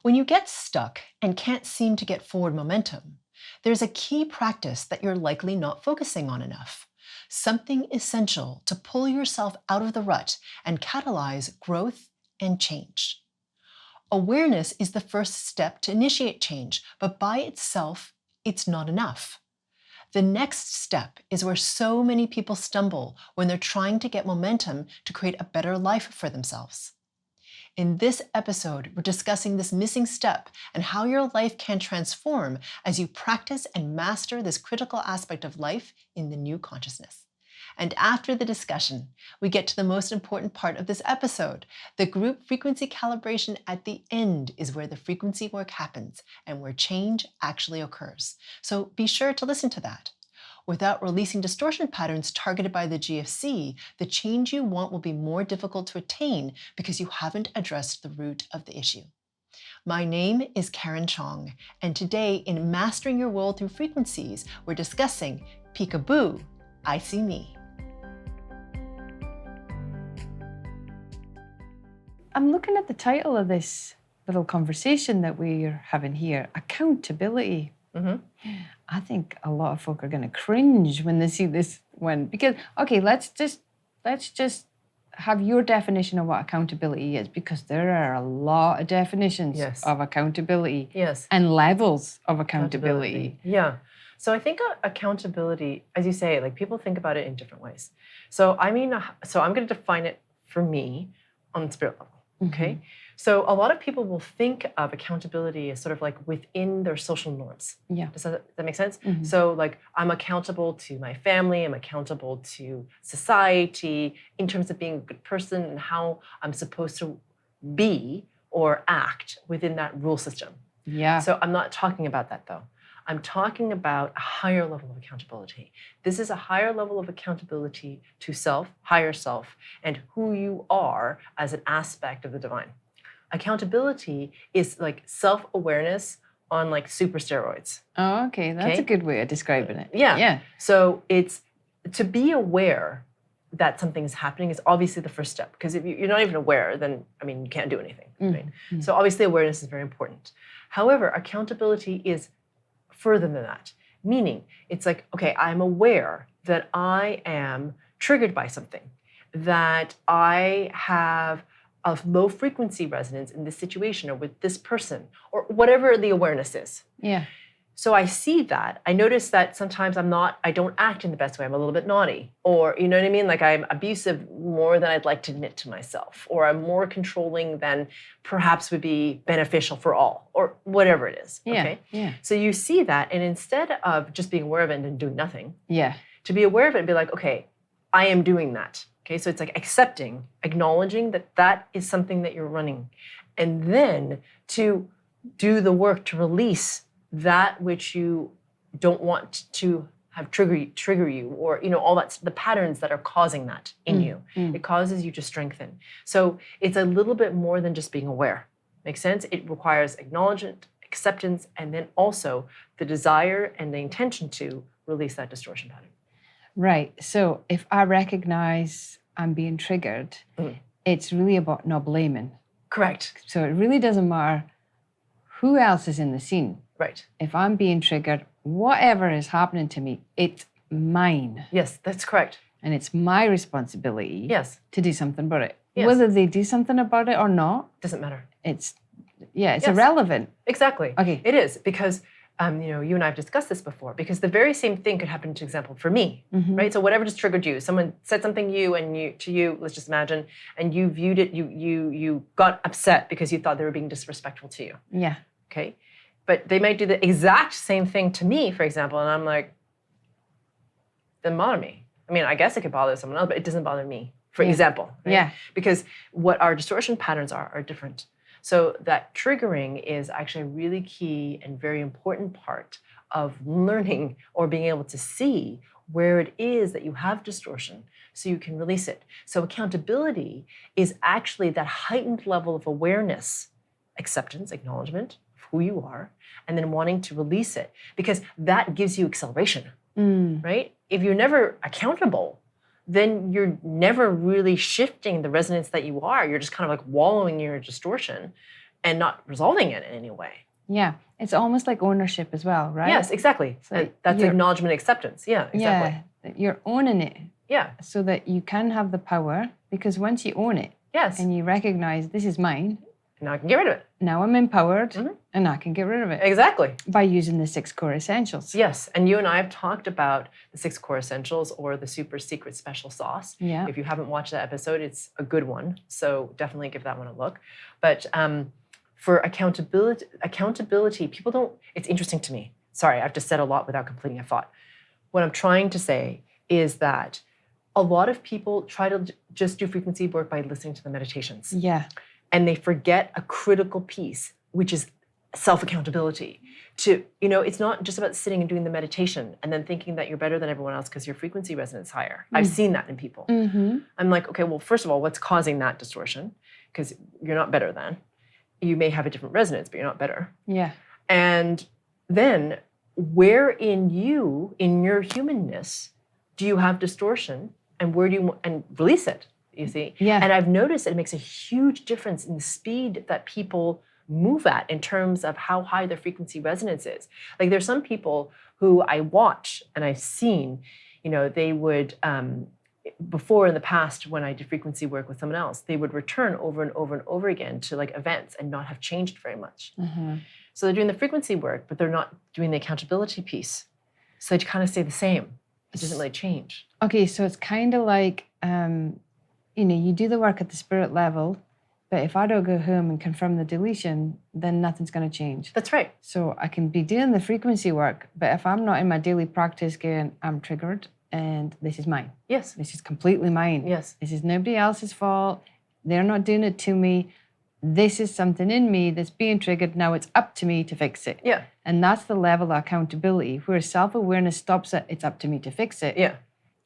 When you get stuck and can't seem to get forward momentum, there's a key practice that you're likely not focusing on enough. Something essential to pull yourself out of the rut and catalyze growth and change. Awareness is the first step to initiate change, but by itself, it's not enough. The next step is where so many people stumble when they're trying to get momentum to create a better life for themselves. In this episode, we're discussing this missing step and how your life can transform as you practice and master this critical aspect of life in the new consciousness. And after the discussion, we get to the most important part of this episode. The group frequency calibration at the end is where the frequency work happens and where change actually occurs. So be sure to listen to that. Without releasing distortion patterns targeted by the GFC, the change you want will be more difficult to attain because you haven't addressed the root of the issue. My name is Karen Cheong, and today in Mastering Your World Through Frequencies, we're discussing Peekaboo, I See Me. I'm looking at the title of this little conversation that we're having here, accountability. Mm-hmm. I think a lot of folk are going to cringe when they see this one because, okay, let's just have your definition of what accountability is, because there are a lot of definitions of accountability and levels of accountability. Yeah. So I think accountability, as you say, like people think about it in different ways. So I'm going to define it for me on the spirit level. Okay. Mm-hmm. So a lot of people will think of accountability as sort of like within their social norms. Yeah. Does that make sense? Mm-hmm. So like I'm accountable to my family, I'm accountable to society in terms of being a good person and how I'm supposed to be or act within that rule system. Yeah. So I'm not talking about that though. I'm talking about a higher level of accountability. This is a higher level of accountability to self, higher self, and who you are as an aspect of the divine. Accountability is like self-awareness on like super steroids. Oh, okay. That's a good way of describing it. Yeah. So it's to be aware that something is happening is obviously the first step, because if you're not even aware, then, you can't do anything, right? Mm-hmm. So obviously awareness is very important. However, accountability is further than that, meaning it's like, okay, I'm aware that I am triggered by something, that I have a low frequency resonance in this situation or with this person or whatever the awareness is. Yeah. So I see that. I notice that sometimes I don't act in the best way. I'm a little bit naughty, or you know what I mean? Like I'm abusive more than I'd like to admit to myself, or I'm more controlling than perhaps would be beneficial for all, or whatever it is. Yeah. Okay. Yeah. So you see that, and instead of just being aware of it and doing nothing, to be aware of it and be like, okay, I am doing that. Okay. So it's like accepting, acknowledging that that is something that you're running, and then to do the work to release that which you don't want to have trigger you, or all that's the patterns that are causing that in you. It causes you to strengthen. So it's a little bit more than just being aware. Makes sense? It requires acknowledgement, acceptance, and then also the desire and the intention to release that distortion pattern. Right. So if I recognize I'm being triggered, it's really about not blaming. Correct. So it really doesn't matter who else is in the scene. Right. If I'm being triggered, whatever is happening to me, it's mine. Yes, that's correct. And it's my responsibility to do something about it. Yes. Whether they do something about it or not. Doesn't matter. It's irrelevant. Exactly. Okay. It is, because you and I have discussed this before, because the very same thing could happen, to example, for me, right? So whatever just triggered you, someone said something to you, let's just imagine, and you viewed it, you got upset because you thought they were being disrespectful to you. Yeah. Okay. But they might do the exact same thing to me, for example, and I'm like, doesn't bother me. I mean, I guess it could bother someone else, but it doesn't bother me, for example. Right? Yeah. Because what our distortion patterns are different. So that triggering is actually a really key and very important part of learning or being able to see where it is that you have distortion so you can release it. So accountability is actually that heightened level of awareness, acceptance, acknowledgement of who you are, and then wanting to release it, because that gives you acceleration, right? If you're never accountable, then you're never really shifting the resonance that you are. You're just kind of like wallowing in your distortion. and not resolving it in any way. Yeah. It's almost like ownership as well, right? Yes, exactly. So And that's acknowledgement, acceptance. Yeah, exactly. Yeah, you're owning it. Yeah. So that you can have the power, because once you own it Yes. and you recognize this is mine, Now I can get rid of it. now I'm empowered and I can get rid of it Exactly. by using the 6 core essentials. Yes. And you and I have talked about the 6 core essentials or the super secret special sauce. Yeah. If you haven't watched that episode, it's a good one. So definitely give that one a look. But for accountability, people don't, it's interesting to me. Sorry, I've just said a lot without completing a thought. What I'm trying to say is that a lot of people try to just do frequency work by listening to the meditations. Yeah. And they forget a critical piece, which is self-accountability. It's not just about sitting and doing the meditation and then thinking that you're better than everyone else because your frequency resonance is higher. I've seen that in people. I'm like, okay, well, first of all, what's causing that distortion? Because you're not better than. You may have a different resonance, but you're not better. Yeah. And then where in your humanness, do you have distortion, and where do you and release it? You see? Yeah. And I've noticed that it makes a huge difference in the speed that people move at in terms of how high their frequency resonance is. Like there's some people who I watch and I've seen, they would, before in the past when I did frequency work with someone else, they would return over and over and over again to like events and not have changed very much. So they're doing the frequency work, but they're not doing the accountability piece. So they kind of stay the same. It doesn't really change. Okay, so it's kind of like, you do the work at the spirit level, but if I don't go home and confirm the deletion, then nothing's going to change. That's right. So I can be doing the frequency work, but if I'm not in my daily practice going, I'm triggered and this is mine. Yes. This is completely mine. Yes. This is nobody else's fault. They're not doing it to me. This is something in me that's being triggered. Now it's up to me to fix it. Yeah. And that's the level of accountability. Where self-awareness stops at, it's up to me to fix it. Yeah.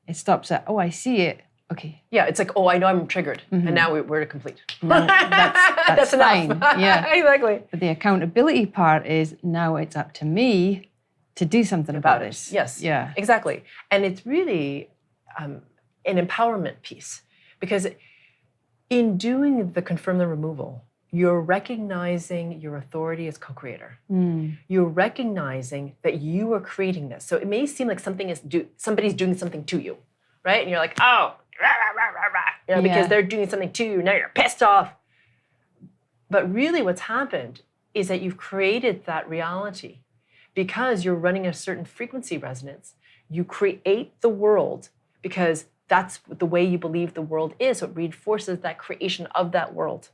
It stops at, oh, I see it. Okay. Yeah, it's like, oh, I know I'm triggered. And now we're complete. No, that's enough. fine. Yeah. Exactly. But the accountability part is now it's up to me to do something about this. Yes. Yeah. Exactly. And it's really an empowerment piece, because in doing the confirm the removal, you're recognizing your authority as co-creator. You're recognizing that you are creating this. So it may seem like somebody's doing something to you, right? And you're like, oh, rah, rah, rah, rah, rah, because they're doing something to you. Now you're pissed off. But really what's happened is that you've created that reality. Because you're running a certain frequency resonance, you create the world because that's the way you believe the world is. So it reinforces that creation of that world.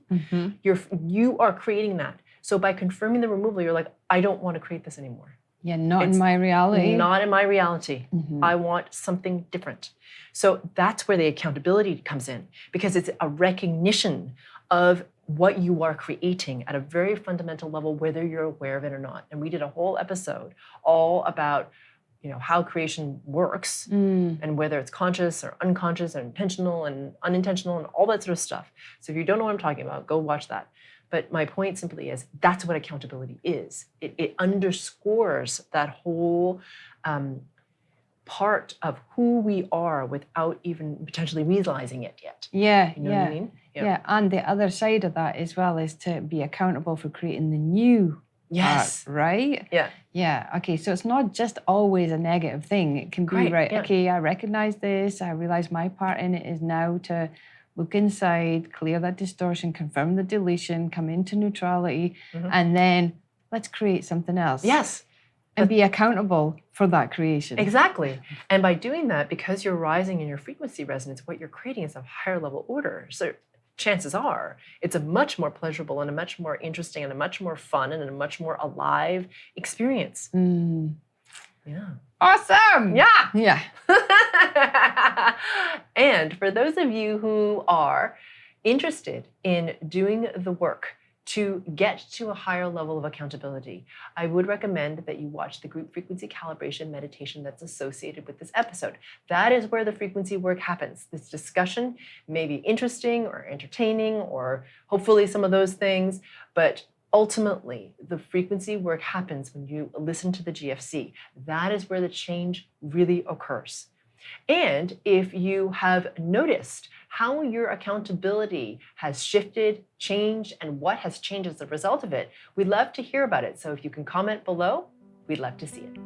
You are creating that. So by confirming the removal, you're like, I don't want to create this anymore. Yeah, not in my reality. Not in my reality. I want something different. So that's where the accountability comes in, because it's a recognition of what you are creating at a very fundamental level, whether you're aware of it or not. And we did a whole episode all about how creation works and whether it's conscious or unconscious or intentional and unintentional and all that sort of stuff. So if you don't know what I'm talking about, go watch that. But my point simply is that's what accountability is. It underscores that whole part of who we are without even potentially realizing it yet. Yeah, You know what I mean? Yeah, and the other side of that as well is to be accountable for creating the new Yes. part, right? Yeah. Yeah, okay, so it's not just always a negative thing. It can be, okay, I recognize this, I realize my part in it is now to look inside, clear that distortion, confirm the deletion, come into neutrality, and then let's create something else. Yes. And be accountable for that creation. Exactly. And by doing that, because you're rising in your frequency resonance, what you're creating is a higher level order. So chances are it's a much more pleasurable and a much more interesting and a much more fun and a much more alive experience. Yeah. Awesome. Yeah. Yeah. And for those of you who are interested in doing the work to get to a higher level of accountability, I would recommend that you watch the Group Frequency Calibration meditation that's associated with this episode. That is where the frequency work happens. This discussion may be interesting or entertaining or hopefully some of those things, but ultimately, the frequency work happens when you listen to the GFC. That is where the change really occurs. And if you have noticed how your accountability has shifted, changed, and what has changed as a result of it. We'd love to hear about it. So if you can comment below, we'd love to see it.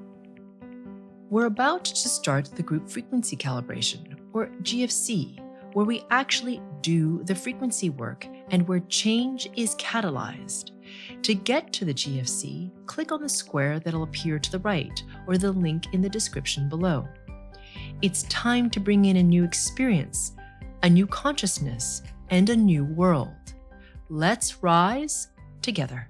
We're about to start the Group Frequency Calibration, or GFC, where we actually do the frequency work and where change is catalyzed. To get to the GFC, click on the square that'll appear to the right or the link in the description below. It's time to bring in a new experience, a new consciousness, and a new world. Let's rise together.